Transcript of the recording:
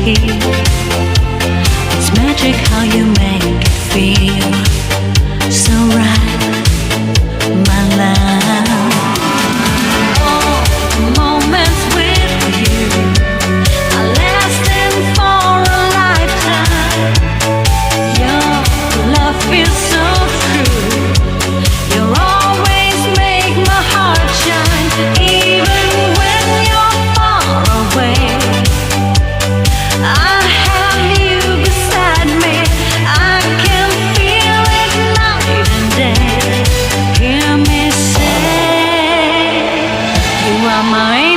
heal. It's magic how you make it feel so right, my love. All the moments with you are lasting for a lifetime. Your love feels so true. You always make my heart shine, even when you're far away. I have you beside me. I can feel it night and day. Hear me say, you are my